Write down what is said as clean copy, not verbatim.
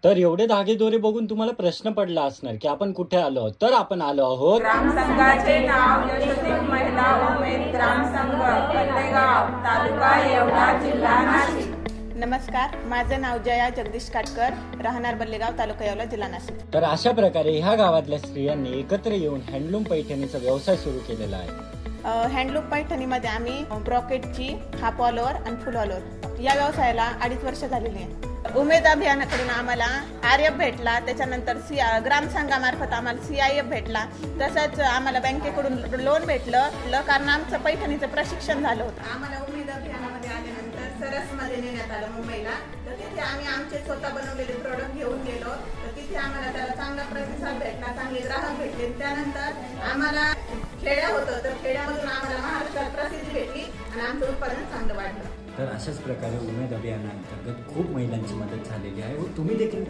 तर एवढे धागेदोरे बघून तुम्हाला प्रश्न पडला असणार की आपण कुठे आलो आहोत. तर आपण आलो आहोत ग्रामसंघाचे नाव यशस्वी महिला उमेद ग्रामसंघ फतेगाव तालुका येवला जिल्हा नाशिक. नमस्कार, माझं नाव जया जगदीश काटकर, राहणार बल्लेगाव, तालुका येवला, जिल्हा नाशिक. तर अशा प्रकारे ह्या गावातल्या स्त्रियांनी एकत्र येऊन हँडलूम पैठणीचा व्यवसाय सुरू केलेला आहे. हँडलूम पैठणीमध्ये आम्ही ब्रॉकेटची, हाफ ऑल ओव्हर आणि फुल ऑल ओव्हर या व्यवसायाला 2.5 वर्ष झालेली आहे. उमेद अभियानाकडून आम्हाला आरएफ भेटला, त्याच्यानंतर ग्रामसंघामार्फत आम्हाला CIF भेटला, तसंच आम्हाला बँकेकडून लोन भेटलं कारण आमचं पैठणीचं प्रशिक्षण झालं होतं. आम्हाला उमेद अभियानामध्ये आल्यानंतर सरसमध्ये नेण्यात आलं मुंबईला. तर तिथे आम्ही आमचे स्वतः बनवलेले प्रोडक्ट घेऊन गेलो. तर तिथे आम्हाला त्याला चांगला प्रतिसाद भेटला, चांगले ग्राहक भेटले. त्यानंतर आम्हाला खेड्या होतं, तर खेड्यामधून आम्हाला महाराष्ट्रात प्रसिद्धी भेटली आणि आमचं उत्पादन चांगलं वाढलं. तर अशाच प्रकारे उमेद अभियानाअंतर्गत खूप महिलांची मदत झालेली आहे व तुम्ही देखील